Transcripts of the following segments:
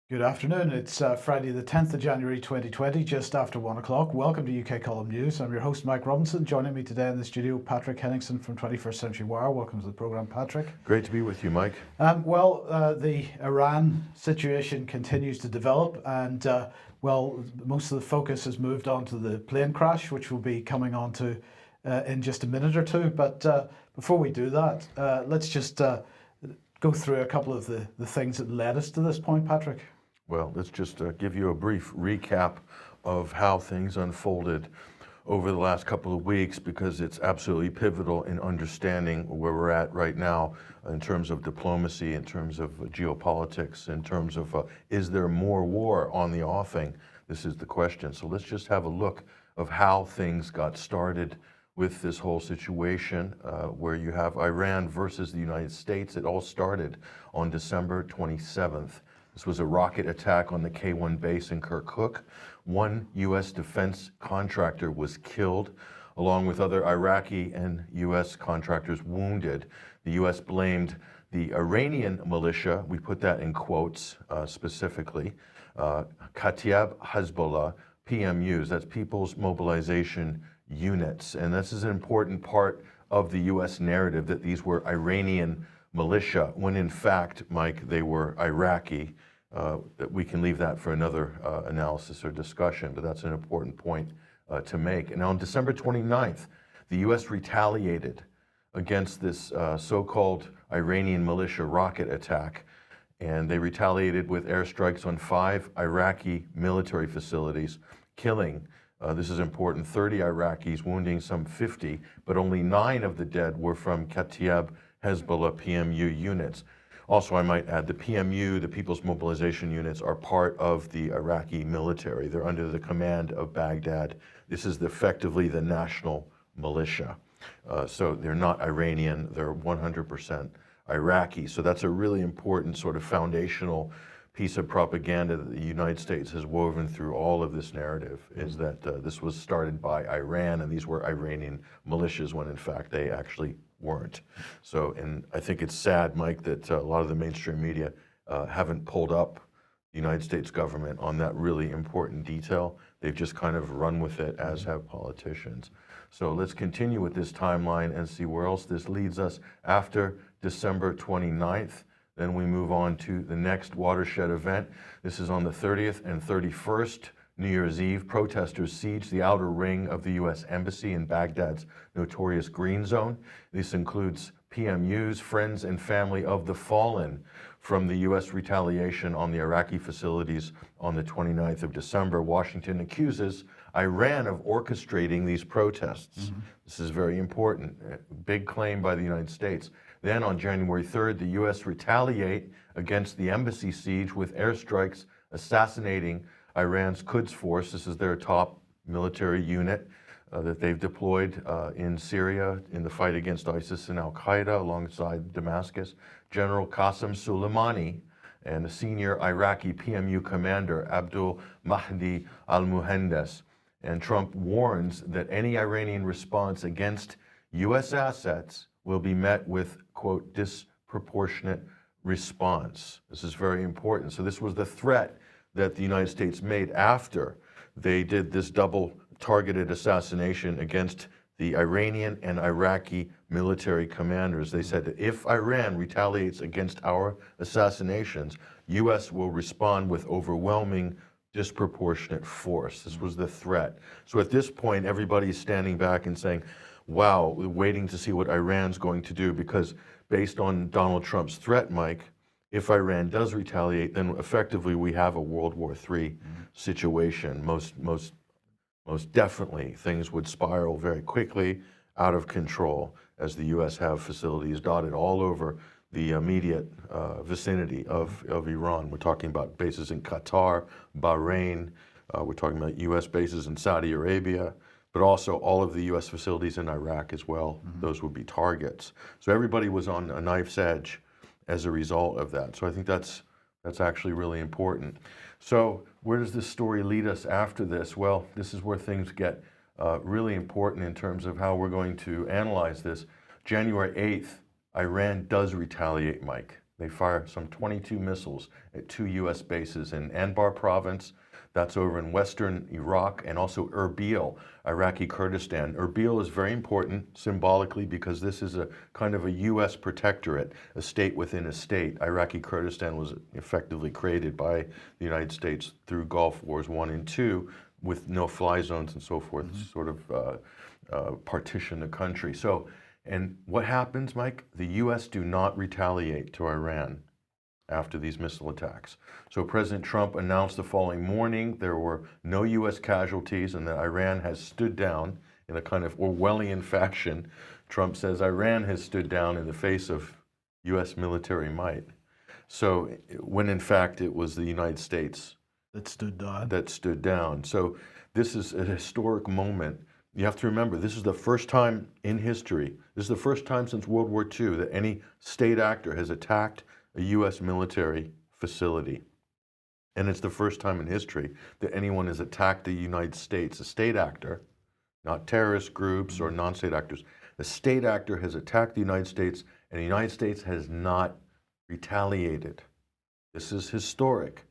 Good afternoon. It's Friday, the 10th of January 2020, just after 1 o'clock. Welcome to UK Column News. I'm your host, Mike Robinson. Joining me today in the studio, Patrick Henningsen from 21st Century Wire. Welcome to the programme, Patrick. Great to be with you, Mike. The Iran situation continues to develop, and most of the focus has moved on to the plane crash, which we'll be coming on to in just a minute or two. But before we do that, let's just go through a couple of the things that led us to this point, Patrick. Well, let's just give you a brief recap of how things unfolded over the last couple of weeks, because it's absolutely pivotal in understanding where we're at right now in terms of diplomacy, in terms of geopolitics, in terms of is there more war on the offing? This is the question. So let's just have a look of how things got started with this whole situation where you have Iran versus the United States. It all started on December 27th. This was a rocket attack on the K-1 base in Kirkuk. One U.S. defense contractor was killed, along with other Iraqi and U.S. contractors wounded. The U.S. blamed the Iranian militia, we put that in quotes specifically, Kataib Hezbollah, PMUs, that's People's Mobilization Units. And this is an important part of the U.S. narrative that these were Iranian militia, when in fact, Mike, they were Iraqi. We can leave that for another analysis or discussion, but that's an important point to make. And on December 29th, the U.S. retaliated against this so-called Iranian militia rocket attack, and they retaliated with airstrikes on 5 Iraqi military facilities, killing, this is important, 30 Iraqis, wounding some 50, but only 9 of the dead were from Kataib Hezbollah PMU units. Also, I might add, the PMU, the People's Mobilization Units, are part of the Iraqi military. They're under the command of Baghdad. This is effectively the national militia. So they're not Iranian, they're 100% Iraqi. So that's a really important sort of foundational piece of propaganda that the United States has woven through all of this narrative, is that this was started by Iran and these were Iranian militias, when in fact they actually weren't. So, and I think it's sad, Mike, that a lot of the mainstream media haven't pulled up the United States government on that really important detail. They've just kind of run with it, as have politicians. So let's continue with this timeline and see where else this leads us. After December 29th, then we move on to the next watershed event. This is on the 30th and 31st, New Year's Eve. Protesters sieged the outer ring of the U.S. Embassy in Baghdad's notorious Green Zone. This includes PMUs, friends and family of the fallen from the U.S. retaliation on the Iraqi facilities on the 29th of December. Washington accuses Iran of orchestrating these protests. This is very important. Big claim by the United States. Then on January 3rd, the U.S. retaliate against the embassy siege with airstrikes assassinating Iran's Quds Force. This is their top military unit that they've deployed in Syria in the fight against ISIS and Al-Qaeda alongside Damascus. General Qasem Soleimani and a senior Iraqi PMU commander, Abdul Mahdi al-Muhandes. And Trump warns that any Iranian response against U.S. assets will be met with, quote, disproportionate response. This is very important. So this was the threat that the United States made after they did this double targeted assassination against the Iranian and Iraqi military commanders. They said that if Iran retaliates against our assassinations, U.S. will respond with overwhelming disproportionate force. This was the threat. So at this point, everybody's standing back and saying, wow, waiting to see what Iran's going to do, because based on Donald Trump's threat, Mike, if Iran does retaliate, then effectively we have a World War III situation. Most definitely, things would spiral very quickly out of control, as the U.S. have facilities dotted all over the immediate vicinity of Iran. We're talking about bases in Qatar, Bahrain, we're talking about U.S. bases in Saudi Arabia, but also all of the U.S. facilities in Iraq as well. Those would be targets. So everybody was on a knife's edge as a result of that. So I think that's actually really important. So where does this story lead us after this? Well, this is where things get really important in terms of how we're going to analyze this. January 8th, Iran does retaliate, Mike. They fire some 22 missiles at 2 U.S. bases in Anbar province, that's over in western Iraq, and also Erbil, Iraqi Kurdistan. Erbil is very important symbolically because this is a kind of a U.S. protectorate, a state within a state. Iraqi Kurdistan was effectively created by the United States through Gulf Wars I and II with no-fly zones and so forth, sort of partition the country. So, and what happens, Mike? The U.S. do not retaliate to Iran after these missile attacks. So President Trump announced the following morning there were no U.S. casualties and that Iran has stood down in a kind of Orwellian fashion. Trump says Iran has stood down in the face of U.S. military might. So when in fact it was the United States that stood down. So this is a historic moment. You have to remember, this is the first time in history, this is the first time since World War II that any state actor has attacked a U.S. military facility. And it's the first time in history that anyone has attacked the United States, a state actor, not terrorist groups or non-state actors. The state actor has attacked the United States, and the United States has not retaliated. This is historic.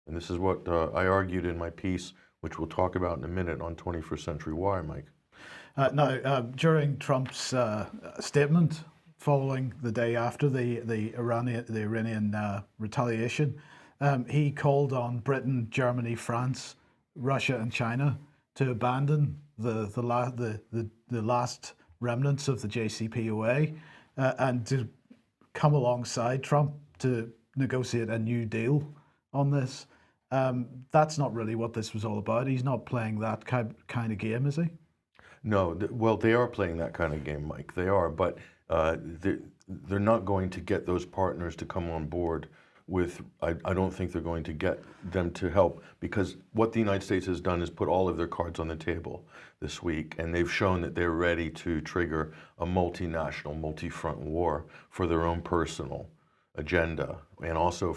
And this is what I argued in my piece, which we'll talk about in a minute on 21st Century Wire, Mike. Now, during Trump's statement following the day after the Iranian retaliation, he called on Britain, Germany, France, Russia, and China to abandon the last remnants of the JCPOA and to come alongside Trump to negotiate a new deal on this. That's not really what this was all about. He's not playing that kind of game, is he? No, well, they are playing that kind of game, Mike. They are, but they're not going to get those partners to come on board with, I don't think they're going to get them to help, because what the United States has done is put all of their cards on the table this week, and they've shown that they're ready to trigger a multinational, multi-front war for their own personal agenda, and also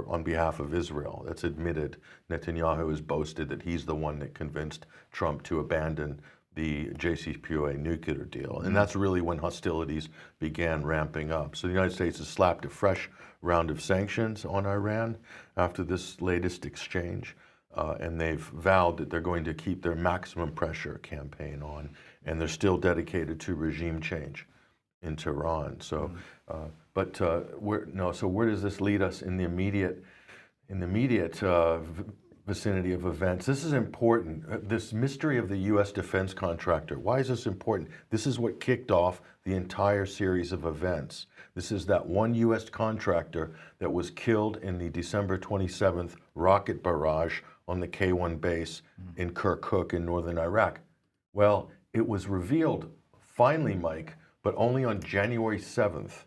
on behalf of Israel. That's admitted. Netanyahu has boasted that he's the one that convinced Trump to abandon the JCPOA nuclear deal. And that's really when hostilities began ramping up. So the United States has slapped a fresh round of sanctions on Iran after this latest exchange. And they've vowed that they're going to keep their maximum pressure campaign on. And they're still dedicated to regime change in Tehran. So, so where does this lead us in the immediate vicinity of events? This is important. This mystery of the U.S. defense contractor. Why is this important? This is what kicked off the entire series of events. This is that one U.S. contractor that was killed in the December 27th rocket barrage on the K-1 base in Kirkuk in northern Iraq. Well, it was revealed finally, Mike, but only on January 7th,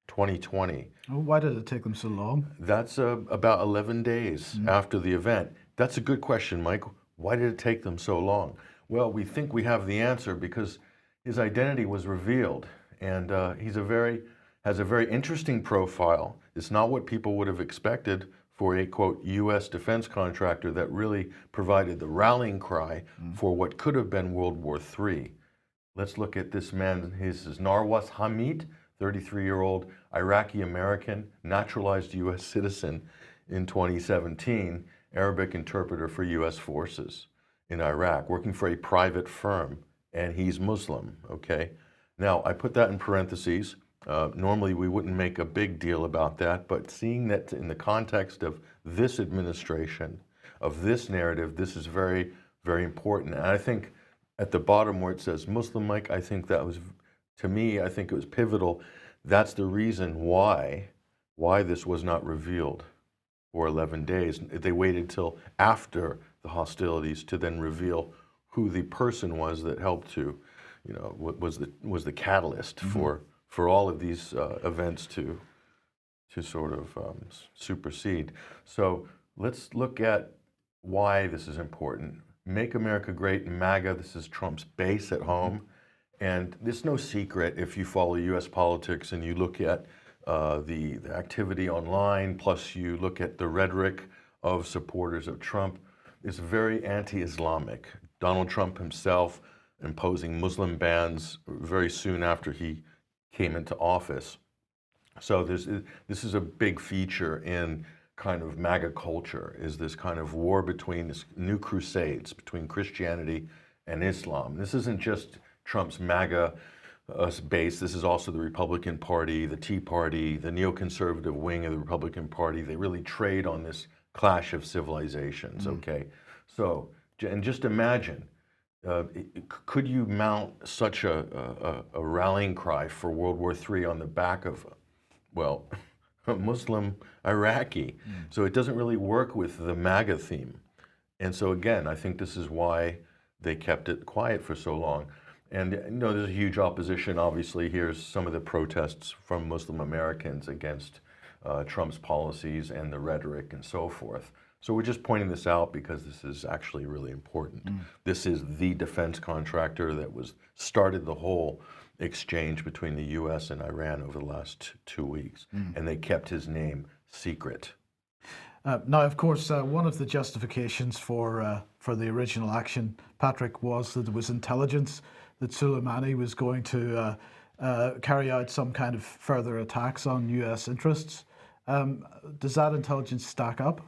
2020. Oh, why did it take them so long? That's about 11 days after the event. That's a good question, Mike. Why did it take them so long? Well, we think we have the answer because his identity was revealed, and has a very interesting profile. It's not what people would have expected for a, quote, U.S. defense contractor that really provided the rallying cry for what could have been World War III. Let's look at this man. His is Narwas Hamid, 33-year-old Iraqi-American, naturalized U.S. citizen in 2017, Arabic interpreter for U.S. forces in Iraq, working for a private firm, and he's Muslim, okay? Now, I put that in parentheses. Normally, we wouldn't make a big deal about that, but seeing that in the context of this administration, of this narrative, this is very, very important. And I think at the bottom where it says Muslim, Mike, I think that was, to me, I think it was pivotal. That's the reason why this was not revealed for 11 days. They waited till after the hostilities to then reveal who the person was that helped to, was the catalyst for all of these events to sort of supersede. So let's look at why this is important. Make America Great, MAGA. This is Trump's base at home. And it's no secret if you follow U.S. politics and you look at the activity online, plus you look at the rhetoric of supporters of Trump, it's very anti-Islamic. Donald Trump himself imposing Muslim bans very soon after he came into office. So this is a big feature in kind of MAGA culture, is this kind of war between this new crusades between Christianity and Islam. This isn't just Trump's MAGA base. This is also the Republican Party, the Tea Party, the neoconservative wing of the Republican Party. They really trade on this clash of civilizations, okay? So, and just imagine, could you mount such a rallying cry for World War III on the back of, well, a Muslim Iraqi? So it doesn't really work with the MAGA theme. And so again, I think this is why they kept it quiet for so long. And you know, there's a huge opposition. Obviously, here's some of the protests from Muslim Americans against Trump's policies and the rhetoric and so forth. So we're just pointing this out because this is actually really important. This is the defense contractor that started the whole exchange between the U.S. and Iran over the last 2 weeks, and they kept his name secret. Now, of course, one of the justifications for the original action, Patrick, was that there was intelligence that Soleimani was going to carry out some kind of further attacks on U.S. interests. Does that intelligence stack up?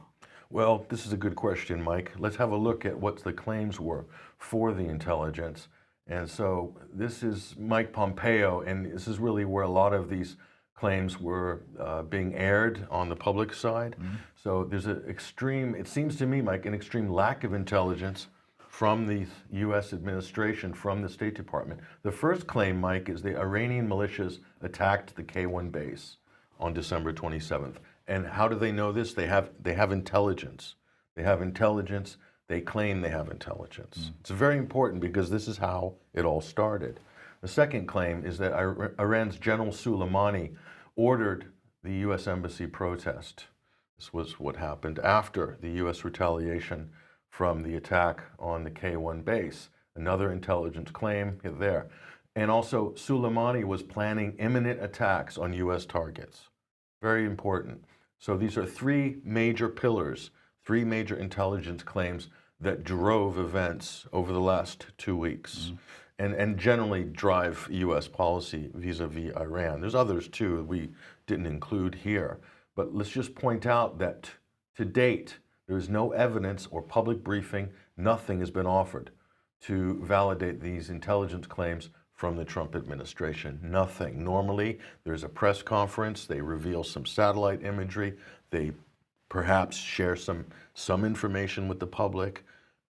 Well, this is a good question, Mike. Let's have a look at what the claims were for the intelligence. And so this is Mike Pompeo, and this is really where a lot of these claims were being aired on the public side. So there's an extreme, it seems to me, Mike, an extreme lack of intelligence from the U.S. administration, from the State Department. The first claim, Mike, is the Iranian militias attacked the K-1 base on December 27th. And how do they know this? They have intelligence. They have intelligence. They claim they have intelligence. It's very important because this is how it all started. The second claim is that Iran's General Soleimani ordered the U.S. Embassy protest. This was what happened after the U.S. retaliation from the attack on the K-1 base. Another intelligence claim there. And also, Soleimani was planning imminent attacks on U.S. targets. Very important. So these are three major pillars, three major intelligence claims that drove events over the last 2 weeks and generally drive U.S. policy vis-a-vis Iran. There's others too we didn't include here. But let's just point out that to date, there is no evidence or public briefing, nothing has been offered to validate these intelligence claims from the Trump administration. Nothing. Normally, there's a press conference, they reveal some satellite imagery, they perhaps share some information with the public,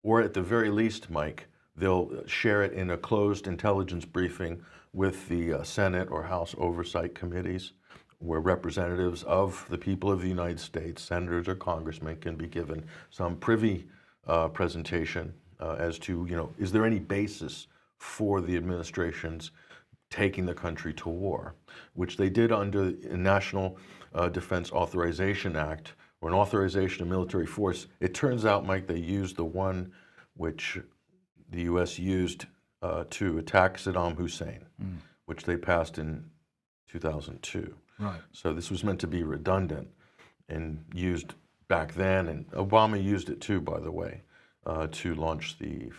or at the very least, Mike, they'll share it in a closed intelligence briefing with the Senate or House oversight committees, where representatives of the people of the United States, senators or congressmen, can be given some privy presentation as to, you know, is there any basis for the administration's taking the country to war, which they did under the National Defense Authorization Act, or an authorization of military force. It turns out, Mike, they used the one which the U.S. used to attack Saddam Hussein, which they passed in 2002. Right. So this was meant to be redundant and used back then, and Obama used it too, by the way, to launch the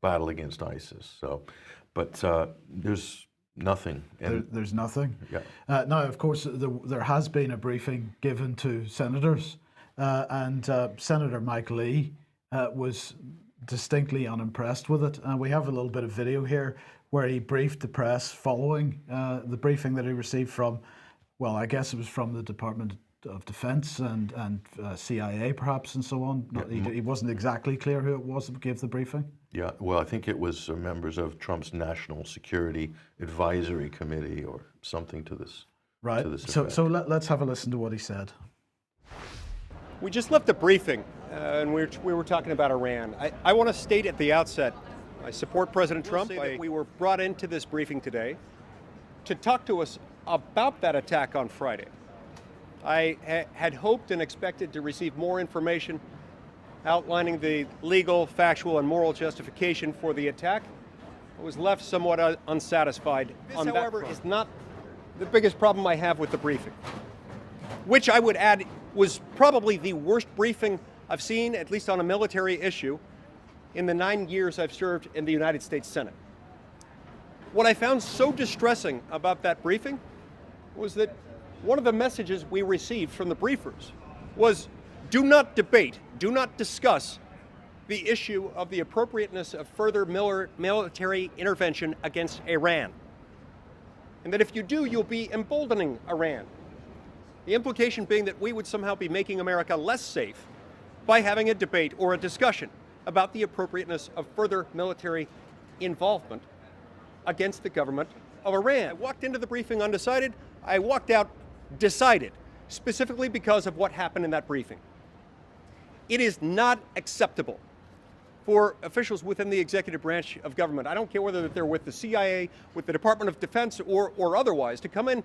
battle against ISIS. So, but there's nothing. There's nothing? Yeah. Now, of course, there has been a briefing given to senators, and Senator Mike Lee was distinctly unimpressed with it. We have a little bit of video here where he briefed the press following the briefing that he received from, well, I guess it was from the Department of Defense and CIA perhaps and so on. He wasn't exactly clear who it was that gave the briefing. Yeah, well, I think it was members of Trump's National Security Advisory Committee or something to this. Right. To this so let's have a listen to what he said. We just left the briefing, and we were talking about Iran. I want to state at the outset, I support President Trump. We were brought into this briefing today to talk to us about that attack on Friday. I had hoped and expected to receive more information outlining the legal, factual, and moral justification for the attack. I was left somewhat unsatisfied. This, however, is not the biggest problem I have with the briefing, which I would add was probably the worst briefing I've seen, at least on a military issue, in the 9 years I've served in the United States Senate. What I found so distressing about that briefing was that one of the messages we received from the briefers was do not debate, do not discuss the issue of the appropriateness of further military intervention against Iran. And that if you do, you'll be emboldening Iran. The implication being that we would somehow be making America less safe by having a debate or a discussion about the appropriateness of further military involvement against the government of Iran. I walked into the briefing undecided. I walked out decided, specifically because of what happened in that briefing. It is not acceptable for officials within the executive branch of government, I don't care whether they're with the CIA, with the Department of Defense, or otherwise, to come in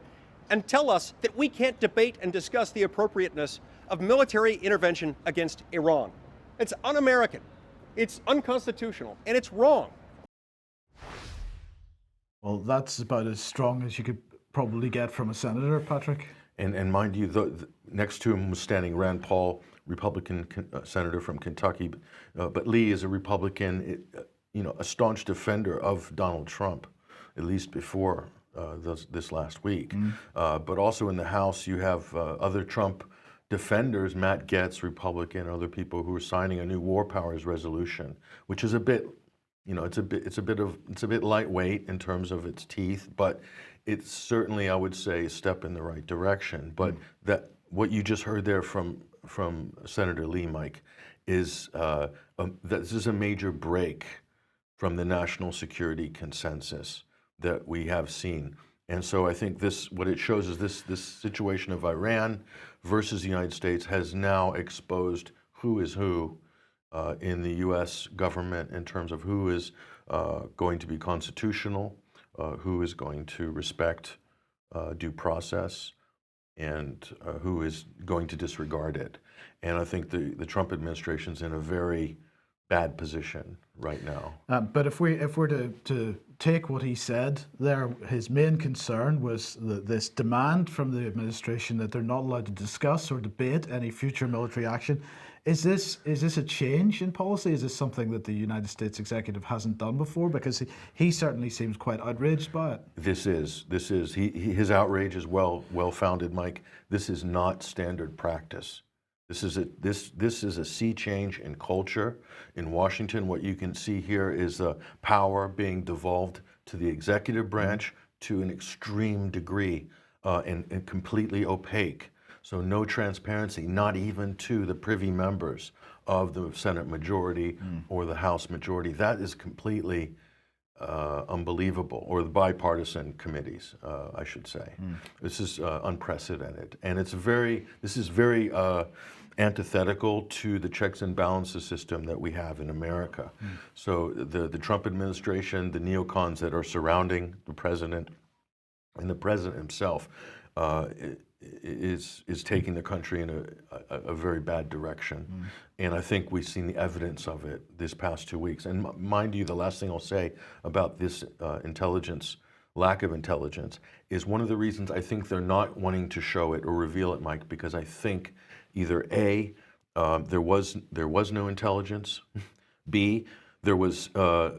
and tell us that we can't debate and discuss the appropriateness of military intervention against Iran. It's un-American, it's unconstitutional, and it's wrong. Well, that's about as strong as you could probably get from a senator, Patrick. And mind you, next to him was standing Rand Paul, Republican senator from Kentucky, but Lee is a Republican, a staunch defender of Donald Trump, at least before this last week. But also in the House, you have other Trump defenders, Matt Gaetz, Republican, other people who are signing a new war powers resolution, which is a bit, it's a bit lightweight in terms of its teeth, but it's certainly, I would say, a step in the right direction. But that what you just heard there from Senator Lee, Mike, is that this is a major break from the national security consensus that we have seen. And so I think what it shows is this situation of Iran versus the United States has now exposed who is who in the U.S. government in terms of who is going to be constitutional, who is going to respect due process, and who is going to disregard it. And I think the Trump administration's in a very bad position right now. But if we're to take what he said there, his main concern was this demand from the administration that they're not allowed to discuss or debate any future military action. Is this a change in policy? Is this something that the United States executive hasn't done before? Because he certainly seems quite outraged by it. This is his outrage is well founded, Mike. This is not standard practice. This is a sea change in culture in Washington. What you can see here is power being devolved to the executive branch to an extreme degree and completely opaque. So no transparency, not even to the privy members of the Senate majority or the House majority. That is completely unbelievable, or the bipartisan committees, I should say. This is unprecedented, and this is very antithetical to the checks and balances system that we have in America. So the Trump administration, the neocons that are surrounding the president, and the president himself is taking the country in a very bad direction. And I think we've seen the evidence of it this past 2 weeks. And mind you, the last thing I'll say about this lack of intelligence, is one of the reasons I think they're not wanting to show it or reveal it, Mike, because I think either A, there was no intelligence, B, there was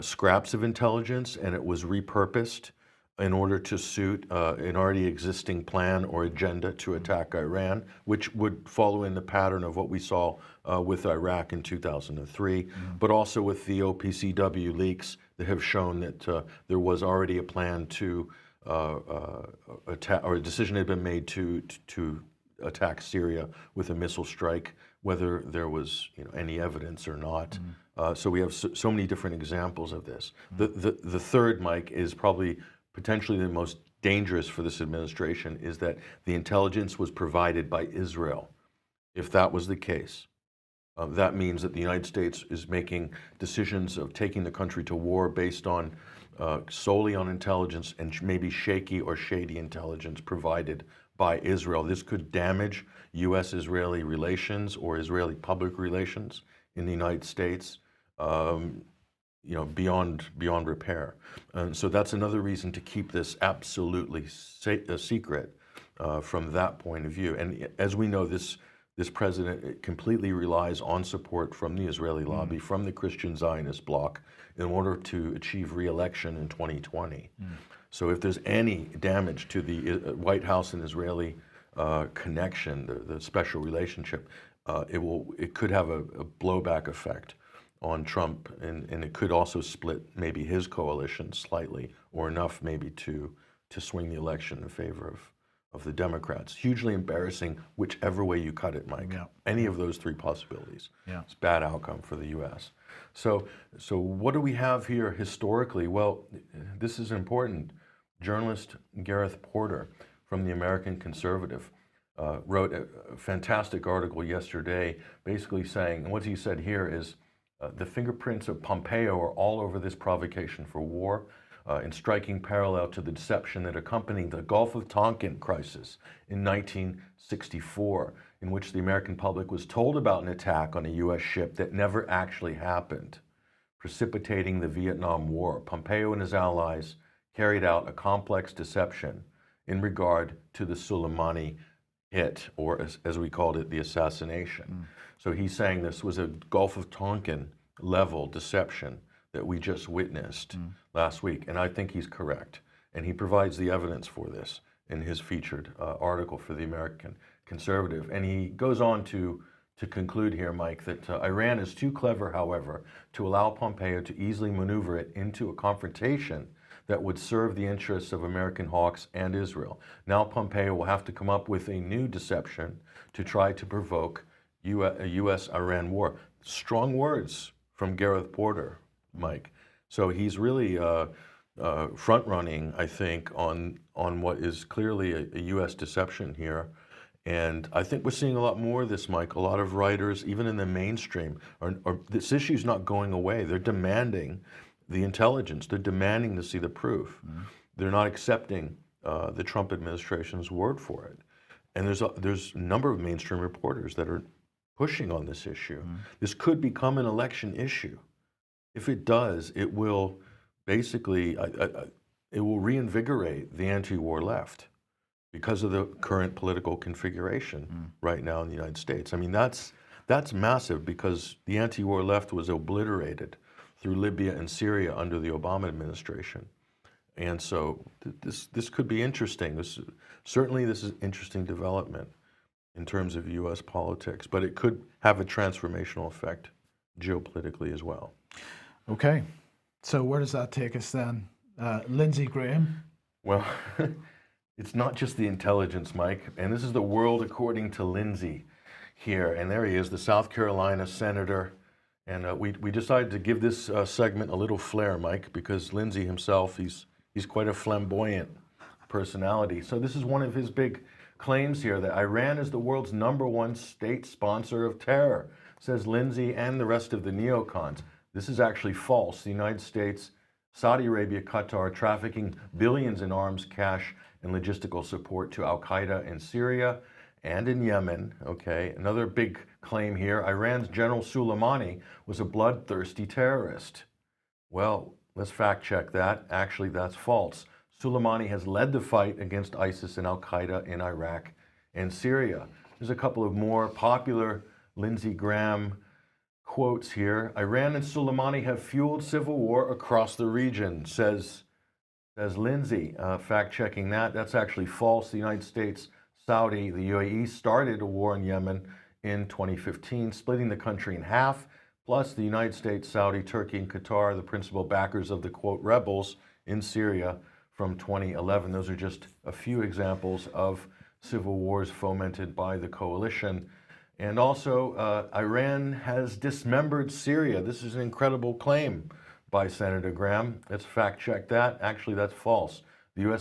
scraps of intelligence and it was repurposed in order to suit an already existing plan or agenda to attack Iran, which would follow in the pattern of what we saw with Iraq in 2003, but also with the OPCW leaks that have shown that there was already a plan to attack, or a decision had been made to attack Syria with a missile strike, whether there was any evidence or not. So we have so many different examples of this. The third, Mike, is probably potentially the most dangerous for this administration, is that the intelligence was provided by Israel. If that was the case, that means that the United States is making decisions of taking the country to war based on solely on intelligence and maybe shaky or shady intelligence provided by Israel. This could damage U.S.-Israeli relations or Israeli public relations in the United States, beyond repair. And so that's another reason to keep this absolutely secret from that point of view. And as we know, this president completely relies on support from the Israeli lobby, from the Christian Zionist bloc, in order to achieve re-election in 2020. So if there's any damage to the White House and Israeli connection, the special relationship, it could have a blowback effect on Trump, and it could also split maybe his coalition slightly, or enough maybe to swing the election in favor of the Democrats. Hugely embarrassing, whichever way you cut it, Mike. Yeah. Any of those three possibilities. Yeah. It's a bad outcome for the U.S. So what do we have here historically? Well, this is important. Journalist Gareth Porter from the American Conservative wrote a fantastic article yesterday, basically saying, and what he said here is, the fingerprints of Pompeo are all over this provocation for war, in striking parallel to the deception that accompanied the Gulf of Tonkin crisis in 1964, in which the American public was told about an attack on a U.S. ship that never actually happened, precipitating the Vietnam War. Pompeo and his allies carried out a complex deception in regard to the Soleimani hit, or as we called it, the assassination. So he's saying this was a Gulf of Tonkin level deception that we just witnessed last week, and I think he's correct. And he provides the evidence for this in his featured article for the American Conservative. And he goes on to conclude here, Mike, that Iran is too clever, however, to allow Pompeo to easily maneuver it into a confrontation that would serve the interests of American hawks and Israel. Now Pompeo will have to come up with a new deception to try to provoke a U.S.-Iran war. Strong words from Gareth Porter, Mike. So he's really front-running, I think, on what is clearly a U.S. deception here. And I think we're seeing a lot more of this, Mike. A lot of writers, even in the mainstream, this issue's not going away. They're demanding the intelligence. They're demanding to see the proof. They're not accepting the Trump administration's word for it. And there's a number of mainstream reporters that are pushing on this issue. This could become an election issue. If it does, it will basically, it will reinvigorate the anti-war left because of the current political configuration right now in the United States. I mean, that's massive, because the anti-war left was obliterated through Libya and Syria under the Obama administration. And so this could be interesting. Certainly this is interesting development in terms of U.S. politics, but it could have a transformational effect geopolitically as well. Okay, so where does that take us then? Lindsey Graham? Well, it's not just the intelligence, Mike, and this is the world according to Lindsey here. And there he is, the South Carolina senator. And we decided to give this segment a little flair, Mike, because Lindsey himself, he's quite a flamboyant personality. So this is one of his big claims here, that Iran is the world's #1 state sponsor of terror, says Lindsey and the rest of the neocons. This is actually false. The United States, Saudi Arabia, Qatar are trafficking billions in arms, cash, and logistical support to Al-Qaeda in Syria and in Yemen. Okay, another big claim here, Iran's General Soleimani was a bloodthirsty terrorist. Well, let's fact check that. Actually, that's false. Soleimani has led the fight against ISIS and Al-Qaeda in Iraq and Syria. There's a couple of more popular Lindsey Graham quotes here. Iran and Soleimani have fueled civil war across the region, says Lindsey. Fact-checking that. That's actually false. The United States, Saudi, the UAE started a war in Yemen in 2015, splitting the country in half. Plus, the United States, Saudi, Turkey, and Qatar are the principal backers of the, quote, rebels in Syria from 2011. Those are just a few examples of civil wars fomented by the coalition. And also, Iran has dismembered Syria. This is an incredible claim by Senator Graham. Let's fact check that. Actually, that's false. The United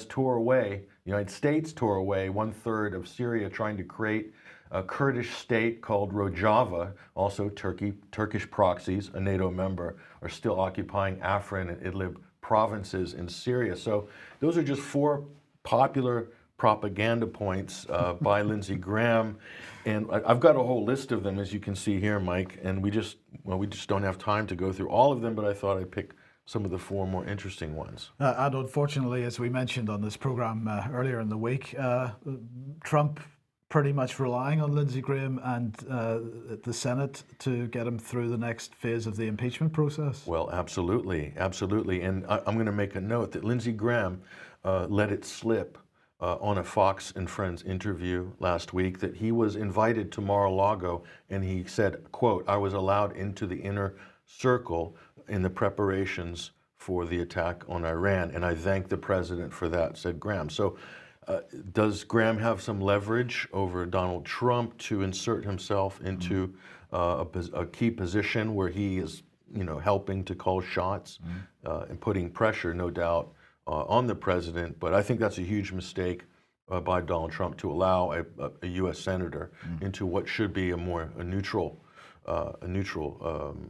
States tore away 1/3 of Syria, trying to create a Kurdish state called Rojava. Also, Turkish proxies, a NATO member, are still occupying Afrin and Idlib provinces in Syria. So those are just 4 popular propaganda points by Lindsey Graham. And I've got a whole list of them, as you can see here, Mike, and we just don't have time to go through all of them, but I thought I'd pick some of the 4 more interesting ones. And unfortunately, as we mentioned on this program earlier in the week, Trump pretty much relying on Lindsey Graham and the Senate to get him through the next phase of the impeachment process. Well, absolutely, absolutely. And I'm going to make a note that Lindsey Graham let it slip on a Fox and Friends interview last week that he was invited to Mar-a-Lago, and he said, quote, "I was allowed into the inner circle in the preparations for the attack on Iran, and I thank the president for that," said Graham. So does Graham have some leverage over Donald Trump to insert himself into a key position where he is, helping to call shots and putting pressure, no doubt, on the president? But I think that's a huge mistake by Donald Trump to allow a U.S. senator into what should be a neutral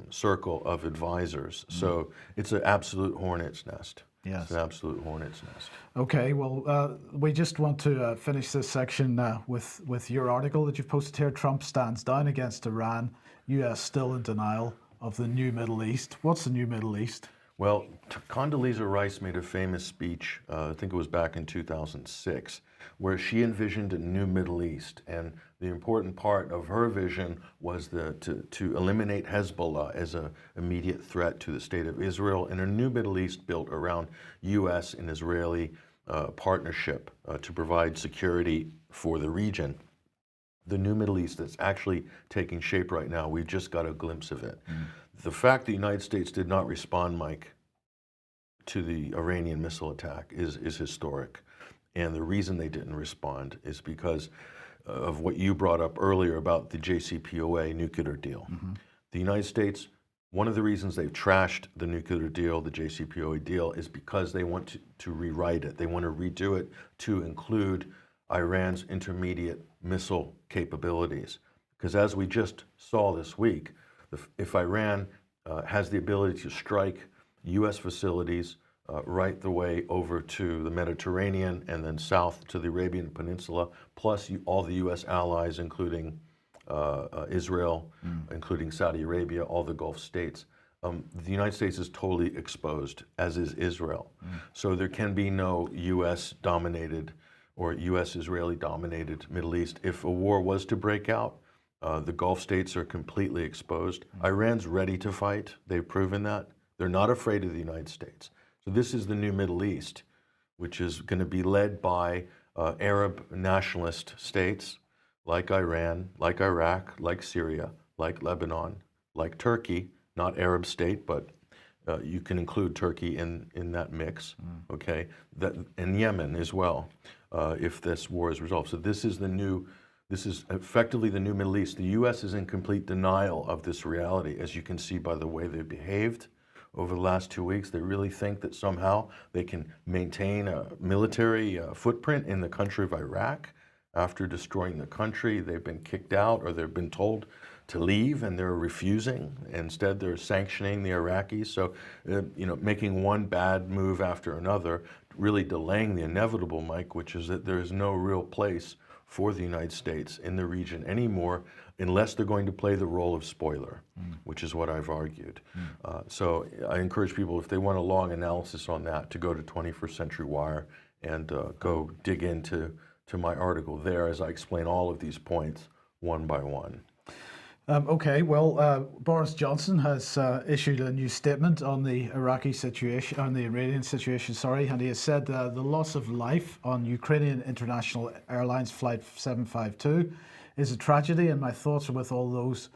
circle of advisors. So it's an absolute hornet's nest. Yes. It's an absolute hornet's nest. Okay, well, we just want to finish this section with your article that you've posted here. Trump stands down against Iran. U.S. still in denial of the new Middle East. What's the new Middle East? Well, Condoleezza Rice made a famous speech, I think it was back in 2006, where she envisioned a new Middle East. And the important part of her vision was to eliminate Hezbollah as an immediate threat to the state of Israel, and a new Middle East built around U.S. and Israeli partnership to provide security for the region. The new Middle East that's actually taking shape right now, we just got a glimpse of it. The fact the United States did not respond, Mike, to the Iranian missile attack is historic. And the reason they didn't respond is because of what you brought up earlier about the JCPOA nuclear deal. The United States, one of the reasons they've trashed the nuclear deal, the JCPOA deal, is because they want to rewrite it. They want to redo it to include Iran's intermediate missile capabilities. Because as we just saw this week, if Iran has the ability to strike U.S. facilities right the way over to the Mediterranean and then south to the Arabian Peninsula, plus all the U.S. allies, including Israel, including Saudi Arabia, all the Gulf states, the United States is totally exposed, as is Israel. So there can be no U.S.-dominated or U.S.-Israeli-dominated Middle East. If a war was to break out, the Gulf states are completely exposed. Iran's ready to fight. They've proven that. They're not afraid of the United States. So this is the new Middle East, which is going to be led by Arab nationalist states like Iran, like Iraq, like Syria, like Lebanon, like Turkey, not Arab state, but you can include Turkey in that mix, okay? And Yemen as well, if this war is resolved. So this is effectively the new Middle East. The U.S. is in complete denial of this reality, as you can see by the way they've behaved over the last 2 weeks. They really think that somehow they can maintain a military footprint in the country of Iraq after destroying the country. They've been kicked out, or they've been told to leave, and they're refusing. Instead, they're sanctioning the Iraqis. So, making one bad move after another, really delaying the inevitable, Mike, which is that there is no real place for the United States in the region anymore unless they're going to play the role of spoiler, which is what I've argued. So I encourage people, if they want a long analysis on that, to go to 21st Century Wire and go dig into my article there as I explain all of these points one by one. Okay, well, Boris Johnson has issued a new statement on the Iranian situation, and he has said the loss of life on Ukrainian International Airlines Flight 752 is a tragedy, and my thoughts are with all those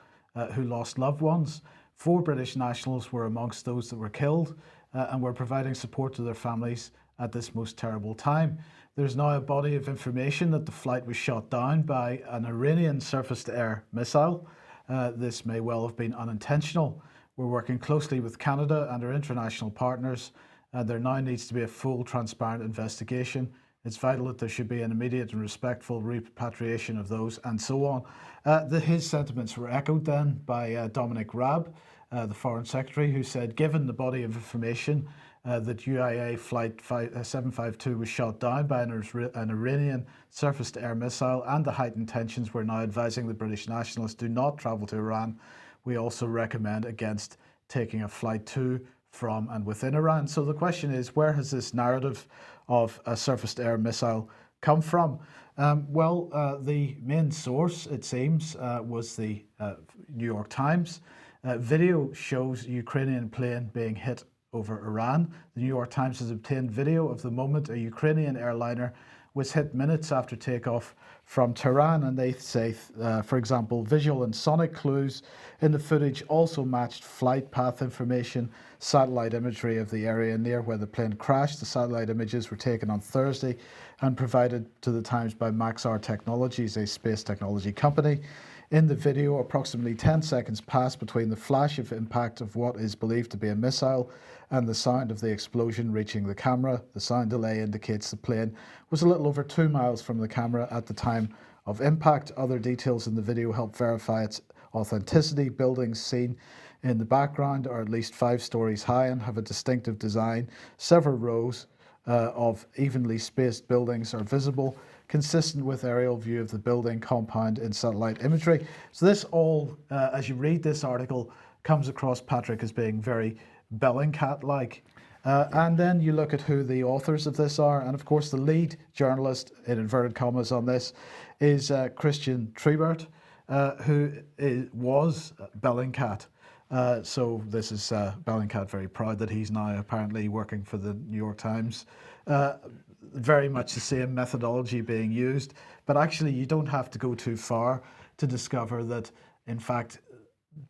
who lost loved ones. 4 British nationals were amongst those that were killed, and we're providing support to their families at this most terrible time. There's now a body of information that the flight was shot down by an Iranian surface-to-air missile. This may well have been unintentional. We're working closely with Canada and our international partners. There now needs to be a full, transparent investigation. It's vital that there should be an immediate and respectful repatriation of those, and so on. His sentiments were echoed then by Dominic Raab, the Foreign Secretary, who said, given the body of information that UIA Flight 752 was shot down by an Iranian surface-to-air missile, and the heightened tensions, we're now advising the British nationalists do not travel to Iran. We also recommend against taking a flight to, from and within Iran. So the question is, where has this narrative of a surface-to-air missile come from? The main source, it seems, was the New York Times. Video shows a Ukrainian plane being hit over Iran. The New York Times has obtained video of the moment a Ukrainian airliner was hit minutes after takeoff from Tehran, and they say, for example, visual and sonic clues in the footage also matched flight path information, satellite imagery of the area near where the plane crashed. The satellite images were taken on Thursday and provided to the Times by Maxar Technologies, a space technology company. In the video, approximately 10 seconds passed between the flash of impact of what is believed to be a missile and the sound of the explosion reaching the camera. The sound delay indicates the plane was a little over 2 miles from the camera at the time of impact. Other details in the video help verify its authenticity. Buildings seen in the background are at least 5 stories high and have a distinctive design. Several rows of evenly spaced buildings are visible, consistent with aerial view of the building compound in satellite imagery. So this all, as you read this article, comes across, Patrick, as being very Bellingcat-like. And then you look at who the authors of this are, and of course the lead journalist, in inverted commas, on this is Christian Tribert, who was Bellingcat. So this is Bellingcat very proud that he's now apparently working for the New York Times. Very much the same methodology being used, but actually you don't have to go too far to discover that, in fact,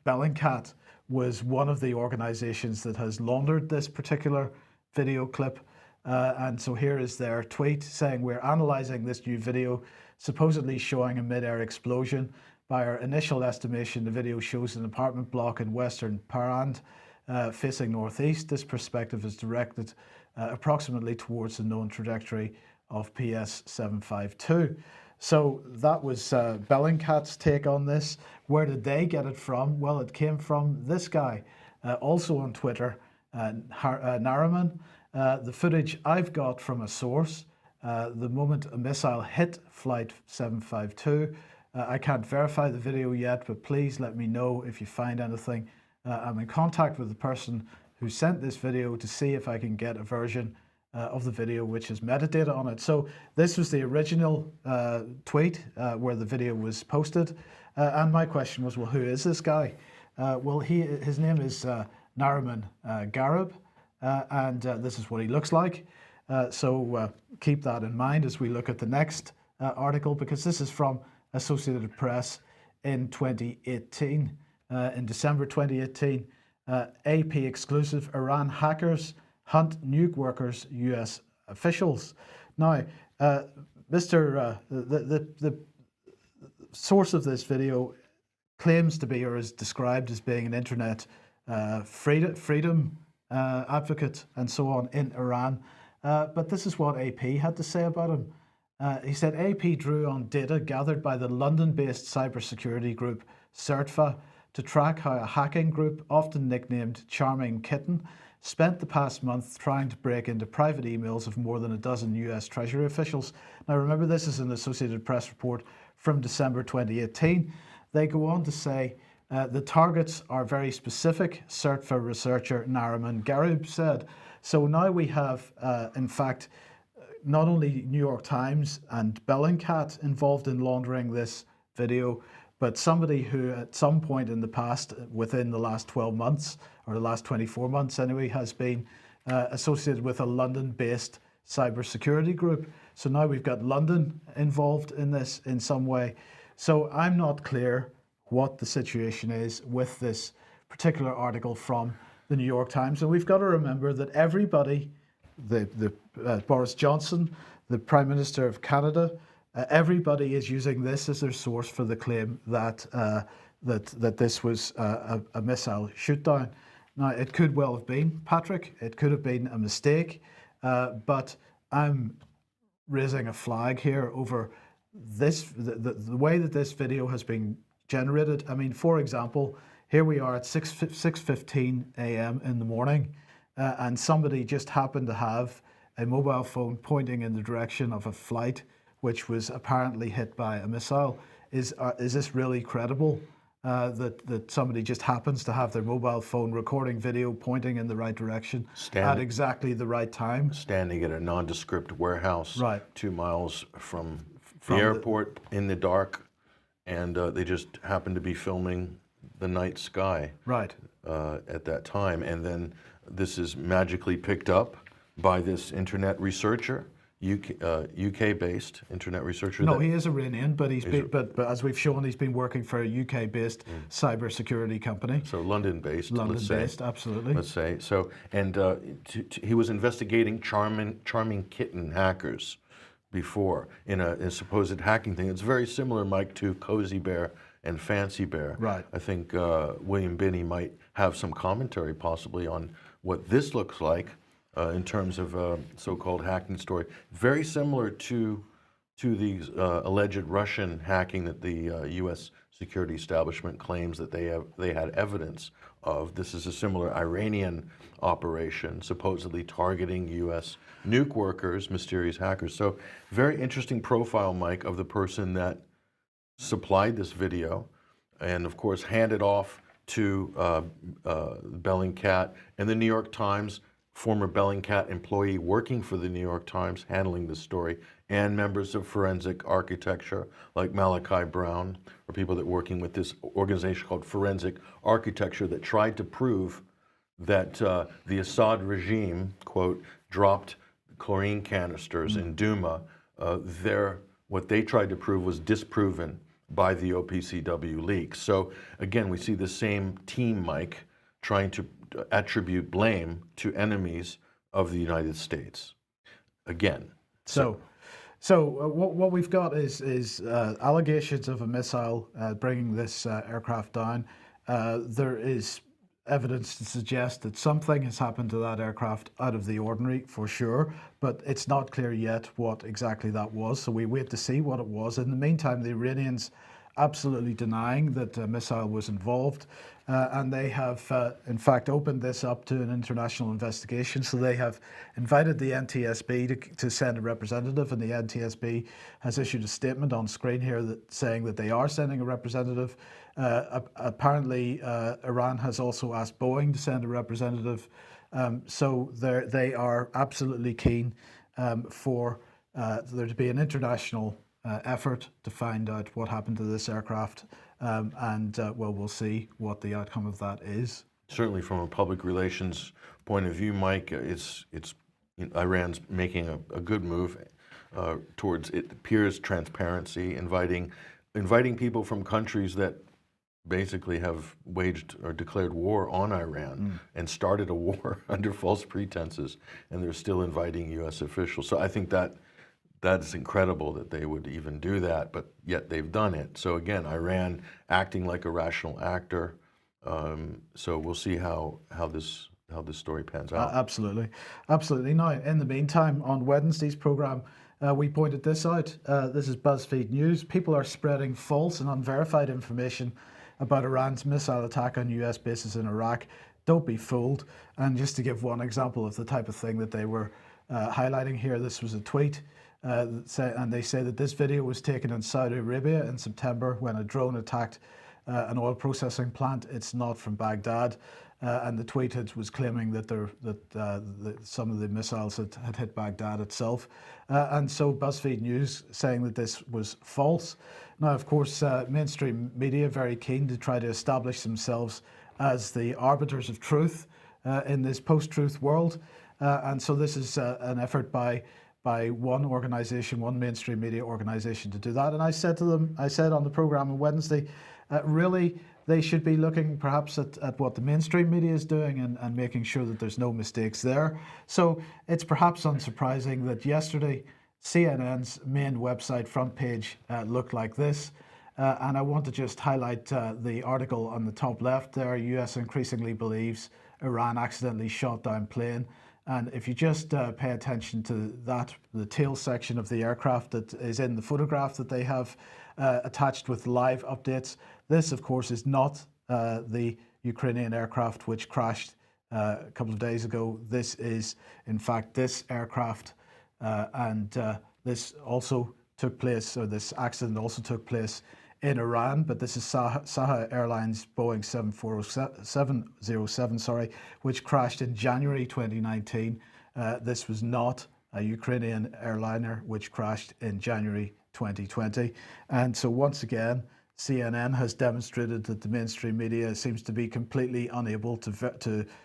Bellingcat was one of the organizations that has laundered this particular video clip. And so here is their tweet saying, "We're analyzing this new video supposedly showing a mid-air explosion. By our initial estimation, the video shows an apartment block in western Parand facing northeast. This perspective is directed approximately towards the known trajectory of PS 752. So that was Bellingcat's take on this. Where did they get it from? Well, it came from this guy, also on Twitter, Nariman. The footage I've got from a source, the moment a missile hit Flight 752. I can't verify the video yet, but please let me know if you find anything. I'm in contact with the person who sent this video to see if I can get a version of the video which has metadata on it." So this was the original tweet where the video was posted. And my question was, well, who is this guy? Well, his name is Nariman Garib, and this is what he looks like. So keep that in mind as we look at the next article, because this is from Associated Press in 2018. In December 2018, AP exclusive, Iran hackers hunt nuke workers, US officials. Now, the source of this video claims to be, or is described as being, an internet freedom advocate and so on in Iran. But this is what AP had to say about him. He said, AP drew on data gathered by the London-based cybersecurity group CERTFA to track how a hacking group, often nicknamed Charming Kitten, spent the past month trying to break into private emails of more than a dozen US Treasury officials. Now remember, this is an Associated Press report from December 2018. They go on to say, the targets are very specific, CERTFA researcher Nariman Garib said. So now we have, in fact, not only New York Times and Bellingcat involved in laundering this video, but somebody who at some point in the past, within the last 12 months, or the last 24 months anyway, has been associated with a London-based cybersecurity group. So now we've got London involved in this in some way. So I'm not clear what the situation is with this particular article from the New York Times. And we've got to remember that everybody, Boris Johnson, the Prime Minister of Canada, everybody is using this as their source for the claim that that this was a missile shootdown. Now, it could well have been, Patrick. It could have been a mistake, but I'm raising a flag here over this, the way that this video has been generated. I mean, for example, here we are at 6:15 a.m. in the morning, and somebody just happened to have a mobile phone pointing in the direction of a flight which was apparently hit by a missile. Is this really credible? That somebody just happens to have their mobile phone recording video pointing in the right direction at exactly the right time? Standing at a nondescript warehouse, right, 2 miles from the airport in the dark, and they just happened to be filming the night sky right at that time. And then this is magically picked up by this internet researcher UK-based internet researcher. No, he is Iranian, but but as we've shown, he's been working for a UK-based cybersecurity company. So London-based, London-based, absolutely. Let's say so, and he was investigating charming kitten hackers before in a supposed hacking thing. It's very similar, Mike, to Cozy Bear and Fancy Bear. Right. I think William Binney might have some commentary possibly on what this looks like in terms of so-called hacking story. Very similar to the alleged Russian hacking that the U.S. security establishment claims that they had evidence of. This is a similar Iranian operation, supposedly targeting U.S. nuke workers, mysterious hackers. So very interesting profile, Mike, of the person that supplied this video and, of course, handed off to Bellingcat and the New York Times, former Bellingcat employee working for the New York Times handling this story, and members of forensic architecture like Malachi Brown, or people that working with this organization called Forensic Architecture that tried to prove that the Assad regime, quote, dropped chlorine canisters in Duma. What they tried to prove was disproven by the OPCW leaks. So again, we see the same team, Mike, trying to attribute blame to enemies of the United States. Again. So what we've got is allegations of a missile bringing this aircraft down. There is evidence to suggest that something has happened to that aircraft out of the ordinary, for sure, but it's not clear yet what exactly that was. So we wait to see what it was. In the meantime, the Iranians absolutely denying that a missile was involved, and they have in fact opened this up to an international investigation. So they have invited the NTSB to send a representative, and the NTSB has issued a statement on screen here saying that they are sending a representative. Apparently Iran has also asked Boeing to send a representative, so they are absolutely keen for there to be an international effort to find out what happened to this aircraft, and we'll see what the outcome of that is. Certainly, from a public relations point of view, Mike, it's Iran's making a good move towards, it appears, transparency, inviting people from countries that basically have waged or declared war on Iran and started a war under false pretenses, and they're still inviting U.S. officials. So I think that's incredible that they would even do that, but yet they've done it. So again, Iran acting like a rational actor. So we'll see how this story pans out. Absolutely. Now, in the meantime, on Wednesday's program, we pointed this out. This is BuzzFeed News. People are spreading false and unverified information about Iran's missile attack on US bases in Iraq. Don't be fooled. And just to give one example of the type of thing that they were highlighting here, this was a tweet. And they say that this video was taken in Saudi Arabia in September when a drone attacked an oil processing plant. It's not from Baghdad. And the tweet was claiming that some of the missiles had hit Baghdad itself. And so BuzzFeed News saying that this was false. Now, of course, mainstream media very keen to try to establish themselves as the arbiters of truth in this post-truth world. And so this is an effort by one organization, one mainstream media organization, to do that. And I said to them, I said on the program on Wednesday, really, they should be looking perhaps at what the mainstream media is doing and making sure that there's no mistakes there. So it's perhaps unsurprising that yesterday CNN's main website front page looked like this. And I want to just highlight the article on the top left there. US increasingly believes Iran accidentally shot down plane. And if you just pay attention to that, the tail section of the aircraft that is in the photograph that they have attached with live updates, this, of course, is not the Ukrainian aircraft which crashed a couple of days ago. This is, in fact, this aircraft, and this also took place, or this accident also took place in Iran, but this is Saha Airlines Boeing 707, which crashed in January 2019. This was not a Ukrainian airliner which crashed in January 2020. And so once again, CNN has demonstrated that the mainstream media seems to be completely unable to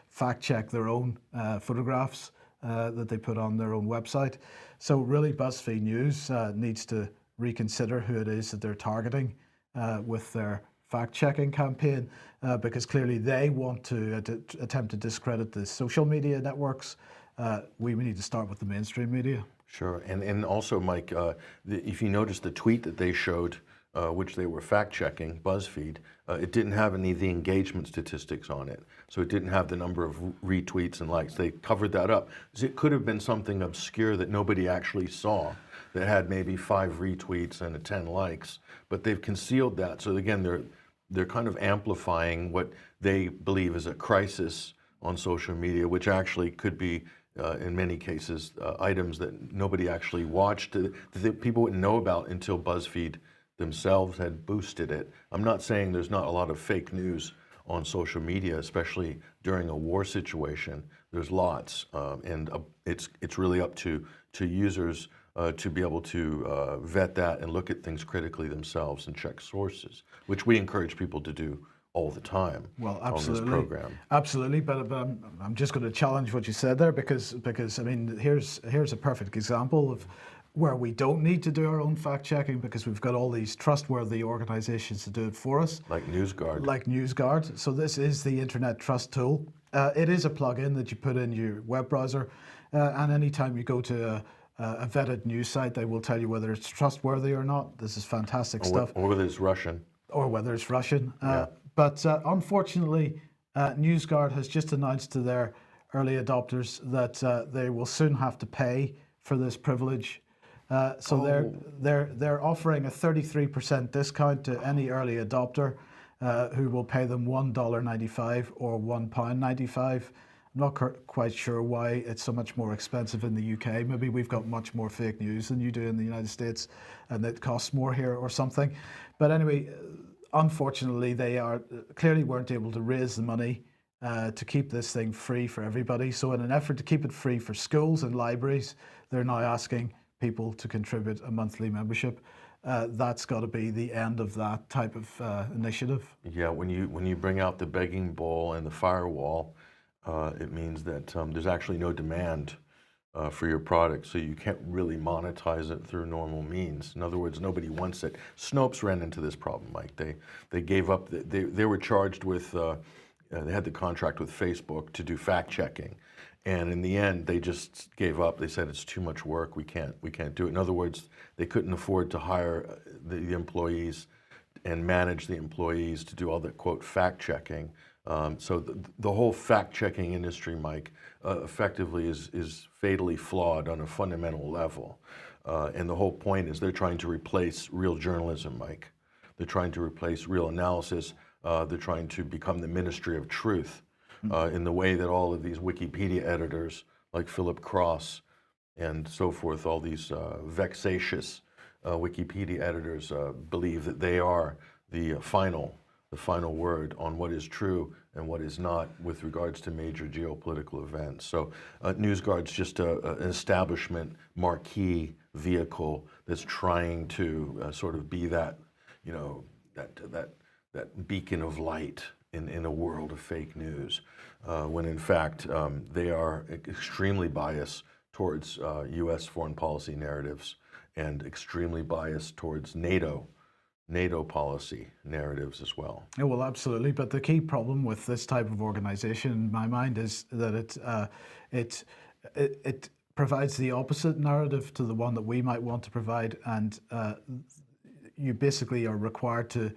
fact check their own photographs that they put on their own website. So really, BuzzFeed News needs to reconsider who it is that they're targeting with their fact-checking campaign, because clearly they want to attempt to discredit the social media networks. We need to start with the mainstream media. Sure, and also, Mike, if you notice the tweet that they showed, which they were fact-checking, BuzzFeed, it didn't have any of the engagement statistics on it. So it didn't have the number of retweets and likes. They covered that up. It could have been something obscure that nobody actually saw that had maybe 5 retweets and 10 likes, but they've concealed that. So again, they're kind of amplifying what they believe is a crisis on social media, which actually could be, in many cases, items that nobody actually watched, that people wouldn't know about until BuzzFeed themselves had boosted it. I'm not saying there's not a lot of fake news on social media, especially during a war situation. There's lots, and it's really up to users to be able to vet that and look at things critically themselves and check sources, which we encourage people to do all the time. Well, absolutely, on this program. Absolutely, but I'm just going to challenge what you said there, because I mean, here's a perfect example of where we don't need to do our own fact checking, because we've got all these trustworthy organizations to do it for us. Like NewsGuard. Like NewsGuard. So this is the Internet Trust Tool. It is a plugin that you put in your web browser, and anytime you go to a vetted news site, they will tell you whether it's trustworthy or not. This is fantastic stuff. Or whether it's Russian. Or whether it's Russian. Yeah. But unfortunately, NewsGuard has just announced to their early adopters that they will soon have to pay for this privilege. So they're offering a 33% discount to any early adopter who will pay them $1.95 or £1.95. I'm not quite sure why it's so much more expensive in the UK. Maybe we've got much more fake news than you do in the United States, and it costs more here or something. But anyway, unfortunately, they clearly weren't able to raise the money to keep this thing free for everybody. So in an effort to keep it free for schools and libraries, they're now asking people to contribute a monthly membership. That's got to be the end of that type of initiative. Yeah, when you bring out the begging bowl and the firewall, it means that there's actually no demand for your product, so you can't really monetize it through normal means. In other words, nobody wants it. Snopes ran into this problem, Mike. They gave up. They were charged with. They had the contract with Facebook to do fact checking, and in the end, they just gave up. They said it's too much work. We can't do it. In other words, they couldn't afford to hire the employees and manage the employees to do all the quote fact checking. So the whole fact checking industry, Mike, effectively is fatally flawed on a fundamental level. And the whole point is they're trying to replace real journalism, Mike. They're trying to replace real analysis. They're trying to become the ministry of truth in the way that all of these Wikipedia editors like Philip Cross and so forth, all these vexatious Wikipedia editors believe that they are the final word on what is true and what is not with regards to major geopolitical events. So NewsGuard's just an establishment marquee vehicle that's trying to sort of be that, that beacon of light in a world of fake news, when in fact they are extremely biased towards U.S. foreign policy narratives and extremely biased towards NATO policy narratives as well. Yeah, well, absolutely. But the key problem with this type of organization, in my mind, is that it provides the opposite narrative to the one that we might want to provide, and you basically are required to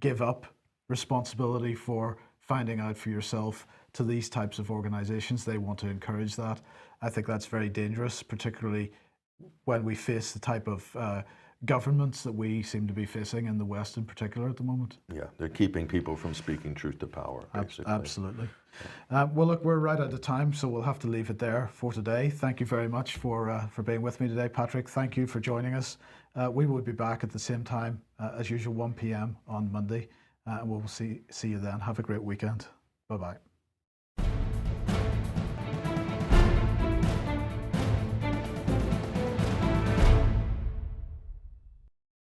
give up responsibility for finding out for yourself to these types of organizations. They want to encourage that. I think that's very dangerous, particularly when we face the type of governments that we seem to be facing in the West in particular at the moment. Yeah, they're keeping people from speaking truth to power, basically. Absolutely. Well, look, we're right out of time, so we'll have to leave it there for today. Thank you very much for being with me today, Patrick. Thank you for joining us. We will be back at the same time, as usual, 1 p.m. on Monday. And we'll see you then. Have a great weekend. Bye-bye.